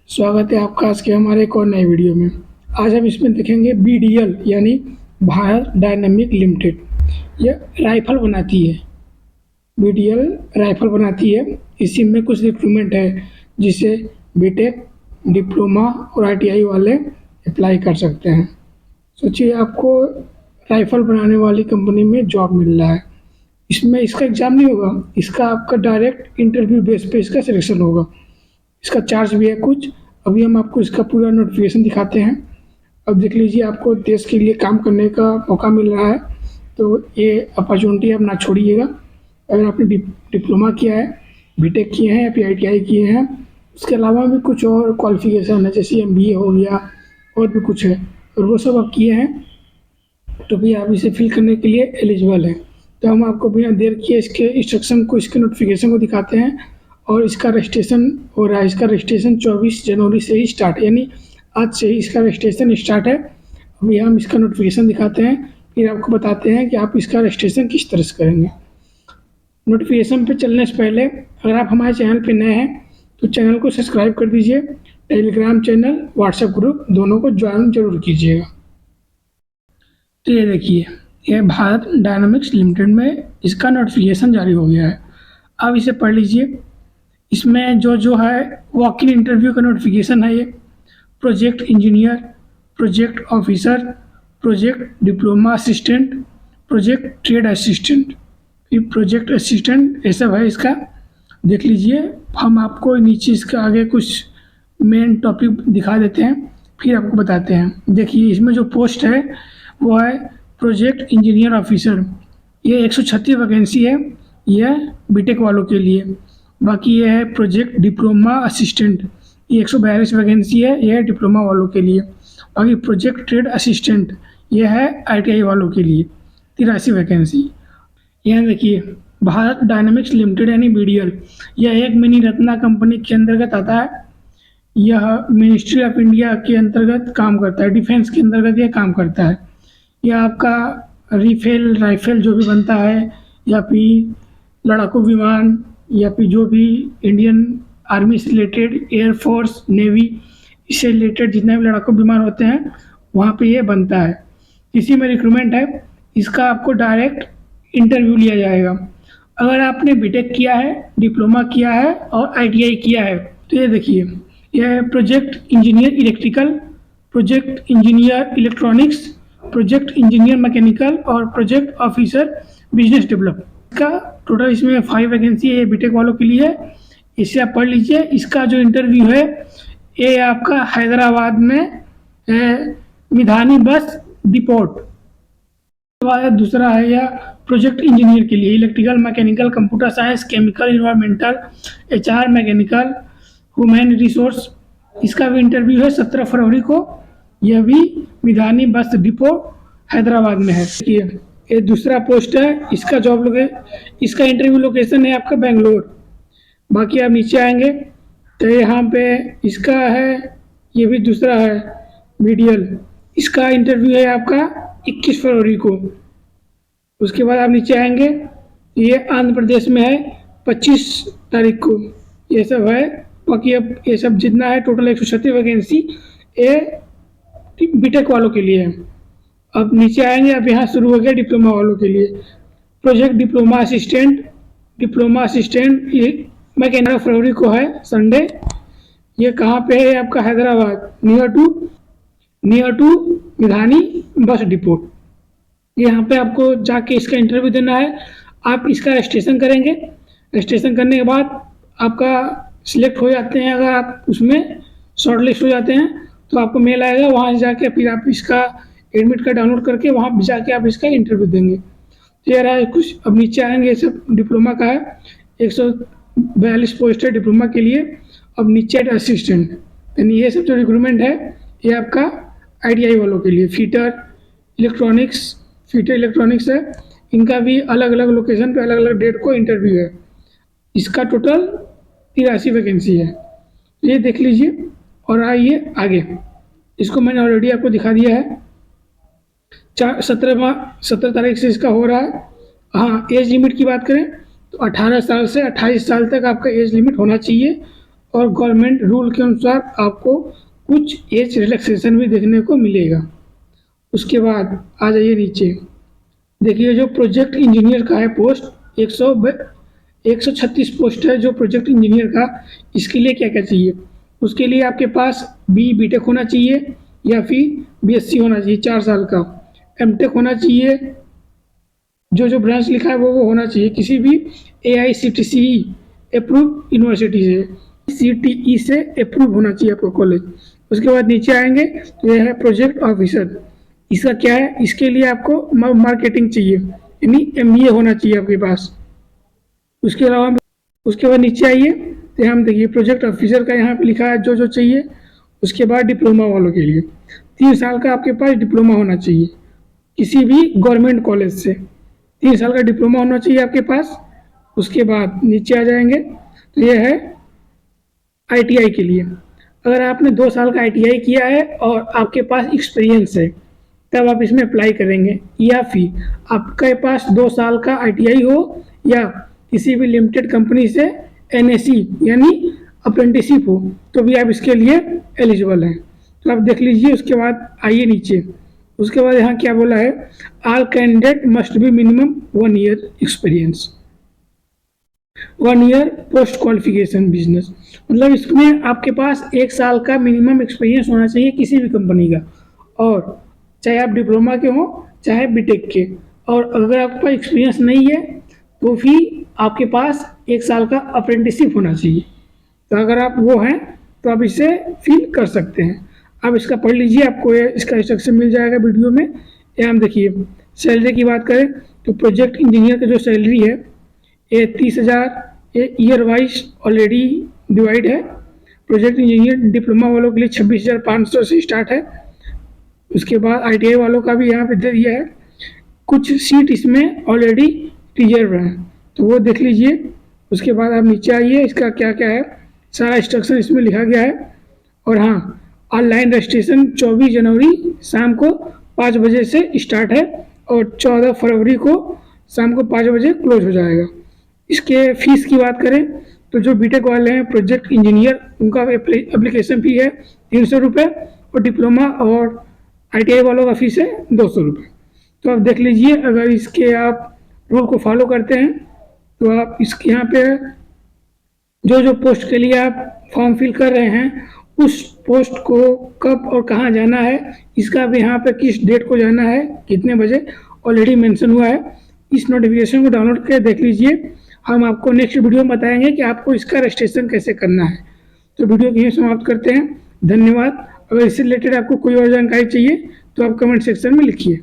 स्वागत है आपका आज के हमारे एक और नए वीडियो में। आज हम इसमें देखेंगे बीडीएल यानी भारत डायनामिक लिमिटेड। यह राइफल बनाती है। बीडीएल राइफल बनाती है। इसी में कुछ रिक्रूटमेंट है जिसे बीटेक, डिप्लोमा और आईटीआई वाले अप्लाई कर सकते हैं। सोचिए आपको राइफल बनाने वाली कंपनी में जॉब मिल रहा है। इसमें इसका एग्ज़ाम नहीं होगा, इसका आपका डायरेक्ट इंटरव्यू बेस पे इसका सिलेक्शन होगा। इसका चार्ज भी है कुछ। अभी हम आपको इसका पूरा नोटिफिकेशन दिखाते हैं। अब देख लीजिए, आपको देश के लिए काम करने का मौका मिल रहा है, तो ये अपॉर्चुनिटी आप ना छोड़िएगा। अगर आपने डिप्लोमा किया है, बीटेक किए हैं या फिर आईटीआई किए हैं, उसके अलावा भी कुछ और क्वालिफिकेशन है जैसे एमबीए हो गया और भी कुछ है, और वो सब आप किए हैं तो भी आप इसे फिल करने के लिए एलिजिबल हैं। तो हम आपको बिना देर किए इसके इंस्ट्रक्शन को, इसके नोटिफिकेशन को दिखाते हैं। और इसका रजिस्ट्रेशन हो रहा है। इसका रजिस्ट्रेशन 24 जनवरी से ही स्टार्ट है, यानी आज से ही इसका रजिस्ट्रेशन स्टार्ट है। अभी हम इसका नोटिफिकेशन दिखाते हैं, फिर आपको बताते हैं कि आप इसका रजिस्ट्रेशन किस तरह से करेंगे। नोटिफिकेशन पे चलने से पहले अगर आप हमारे चैनल पे नए हैं तो चैनल को सब्सक्राइब कर दीजिए। टेलीग्राम चैनल, व्हाट्सएप ग्रुप दोनों को ज्वाइन जरूर कीजिएगा। तो ये देखिए, ये भारत डायनामिक्स लिमिटेड में इसका नोटिफिकेशन जारी हो गया है। अब इसे पढ़ लीजिए। इसमें जो है वॉक इन इंटरव्यू का नोटिफिकेशन है। ये project engineer, project officer, project diploma assistant, project trade assistant, फिर प्रोजेक्ट असिस्टेंट, ये सब है इसका। देख लीजिए। हम आपको नीचे इसका आगे कुछ मेन टॉपिक दिखा देते हैं, फिर आपको बताते हैं। देखिए, इसमें जो पोस्ट है वो है प्रोजेक्ट इंजीनियर ऑफिसर। ये 136 वैकेंसी है, यह बीटेक वालों के लिए। बाकी ये है प्रोजेक्ट डिप्लोमा असिस्टेंट, ये 142 वैकेंसी है, यह है डिप्लोमा वालों के लिए। बाकी प्रोजेक्ट ट्रेड असिस्टेंट यह है आईटीआई वालों के लिए, 83 वैकेंसी। यहाँ देखिए, भारत डायनामिक्स लिमिटेड यानी बीडीएल, यह एक मिनी रत्ना कंपनी के अंतर्गत आता है। यह मिनिस्ट्री ऑफ इंडिया के अंतर्गत काम करता है, डिफेंस के अंतर्गत यह काम करता है। यह आपका राइफल जो भी बनता है, या फिर लड़ाकू विमान, या फिर जो भी इंडियन आर्मी से रिलेटेड, एयरफोर्स, नेवी, इससे रिलेटेड जितने भी लड़ाकू विमान होते हैं वहाँ पे ये बनता है। इसी में रिक्रूटमेंट है। इसका आपको डायरेक्ट इंटरव्यू लिया जाएगा। अगर आपने बीटेक किया है, डिप्लोमा किया है और आईटीआई किया है तो ये देखिए, यह है project engineer electrical, project engineer electronics, project engineer mechanical और प्रोजेक्ट ऑफिसर बिजनेस डेवलपमेंट। का टोटल इसमें 5 वैकेंसी है, बीटेक वालों के लिए। इसे आप पढ़ लीजिए। इसका जो इंटरव्यू है ये आपका हैदराबाद में है, मिधानी बस डिपोट। दूसरा है या प्रोजेक्ट इंजीनियर के लिए electrical, mechanical, computer science, chemical, environmental, HR, mechanical, human resource. इसका भी इंटरव्यू है 17 फरवरी को। यह भी मिधानी बस डिपो हैदराबाद में है। ये दूसरा पोस्ट है। इसका इसका इंटरव्यू लोकेशन है आपका बेंगलोर। बाकी आप नीचे आएंगे तो यहाँ पे इसका है, ये भी दूसरा है बीडीएल। इसका इंटरव्यू है आपका 21 फरवरी को। उसके बाद आप नीचे आएंगे, ये आंध्र प्रदेश में है 25 तारीख को। ये सब है। बाकी अब ये सब जितना है टोटल 136 वैकेंसी ये बीटेक वालों के लिए है। अब नीचे आएंगे, अब यहाँ शुरू हो गया डिप्लोमा वालों के लिए। प्रोजेक्ट डिप्लोमा असिस्टेंट ये मैकेनिकल फरवरी को है, संडे। ये कहाँ पे है? आपका Hyderabad, near to Midhani bus depot. यहाँ पे आपको जाके इसका इंटरव्यू देना है। आप इसका रजिस्ट्रेशन करेंगे। रजिस्ट्रेशन करने के बाद आपका सिलेक्ट हो जाते हैं, अगर आप उसमें शॉर्टलिस्ट हो जाते हैं तो आपको मेल आएगा। वहाँ जाके फिर आप इसका एडमिट कार्ड डाउनलोड करके वहाँ जाके आप इसका इंटरव्यू देंगे। तो यार है कुछ। अब नीचे आएंगे, ये सब डिप्लोमा का है, 142 पोस्ट है डिप्लोमा के लिए। अब नीचे असिस्टेंट, यानी ये सब जो रिक्रूटमेंट है ये आपका आईटीआई वालों के लिए। फीटर इलेक्ट्रॉनिक्स है। इनका भी अलग अलग लोकेशन पे अलग अलग डेट को इंटरव्यू है। इसका टोटल 83 वैकेंसी है। ये देख लीजिए। और आइए आगे, इसको मैंने ऑलरेडी आपको दिखा दिया है। 17 तारीख से इसका हो रहा है। हाँ, एज लिमिट की बात करें तो 18 साल से 28 साल तक आपका एज लिमिट होना चाहिए। और गवर्नमेंट रूल के अनुसार आपको कुछ एज रिलैक्सेशन भी देखने को मिलेगा। उसके बाद आ जाइए नीचे, देखिए जो प्रोजेक्ट इंजीनियर का है पोस्ट 136 पोस्ट है जो प्रोजेक्ट इंजीनियर का। इसके लिए क्या क्या चाहिए? उसके लिए आपके पास बीटेक होना चाहिए या फिर बीएससी होना चाहिए 4 साल का, एमटेक होना चाहिए, जो ब्रांच लिखा है वो होना चाहिए किसी भी AICTE अप्रूव यूनिवर्सिटी से, CTE से अप्रूव होना चाहिए आपका कॉलेज। उसके बाद नीचे आएंगे तो यह है प्रोजेक्ट ऑफिसर। इसका क्या है? इसके लिए आपको मार्केटिंग चाहिए, यानी MBA होना चाहिए आपके पास। उसके अलावा उसके बाद नीचे आइए तो यहाँ देखिए प्रोजेक्ट ऑफिसर का यहाँ पे लिखा है जो चाहिए। उसके बाद डिप्लोमा वालों के लिए 3 साल का आपके पास डिप्लोमा होना चाहिए किसी भी गवर्नमेंट कॉलेज से, 3 साल का डिप्लोमा होना चाहिए आपके पास। उसके बाद नीचे आ जाएंगे तो ये है ITI के लिए। अगर आपने 2 साल का ITI किया है और आपके पास एक्सपीरियंस है तब आप इसमें अप्लाई करेंगे, या फिर आपके पास 2 साल का ITI हो या किसी भी लिमिटेड कंपनी से NSE यानी अप्रेंटिसशिप हो तो भी आप इसके लिए एलिजिबल हैं। तो आप देख लीजिए। उसके बाद आइए नीचे, उसके बाद यहाँ क्या बोला है, all candidate must be minimum 1 year experience, 1 year post qualification business. मतलब इसमें आपके पास 1 साल का मिनिमम एक्सपीरियंस होना चाहिए किसी भी कंपनी का, और चाहे आप डिप्लोमा के हों चाहे बीटेक के। और अगर आपके पास एक्सपीरियंस नहीं है तो फिर आपके पास 1 साल का अप्रेंटिसशिप होना चाहिए। तो अगर आप वो हैं तो आप इसे फिल कर सकते हैं। आप इसका पढ़ लीजिए, आपको इसका इंस्ट्रक्शन मिल जाएगा वीडियो में। यहाँ देखिए सैलरी की बात करें तो प्रोजेक्ट इंजीनियर का जो सैलरी है ये 30,000 ईयर वाइज ऑलरेडी डिवाइड है। प्रोजेक्ट इंजीनियर डिप्लोमा वालों के लिए 26,500 से स्टार्ट है। उसके बाद ITI वालों का भी यहाँ पे दे दिया है। कुछ सीट इसमें ऑलरेडी रिजर्व है तो वो देख लीजिए। उसके बाद आप नीचे आइए, इसका क्या क्या है सारा इंस्ट्रक्शन इसमें लिखा गया है। और हाँ, ऑनलाइन रजिस्ट्रेशन 24 जनवरी शाम को 5 बजे से स्टार्ट है और 14 फरवरी को शाम को 5 बजे क्लोज हो जाएगा। इसके फीस की बात करें तो जो बीटेक वाले हैं प्रोजेक्ट इंजीनियर उनका एप्लीकेशन फ़ी है 300 रुपये, और डिप्लोमा और ITI वालों का फीस है 200 रुपये। तो आप देख लीजिए, अगर इसके आप रूल को फॉलो करते हैं तो आप इसके यहाँ पे जो पोस्ट के लिए आप फॉर्म फिल कर रहे हैं उस पोस्ट को कब और कहाँ जाना है, इसका भी यहाँ पे किस डेट को जाना है, कितने बजे ऑलरेडी मेंशन हुआ है। इस नोटिफिकेशन को डाउनलोड करके देख लीजिए। हम आपको नेक्स्ट वीडियो में बताएंगे कि आपको इसका रजिस्ट्रेशन कैसे करना है। तो वीडियो को यहीं समाप्त करते हैं। धन्यवाद। अगर इससे रिलेटेड आपको कोई और जानकारी चाहिए तो आप कमेंट सेक्शन में लिखिए।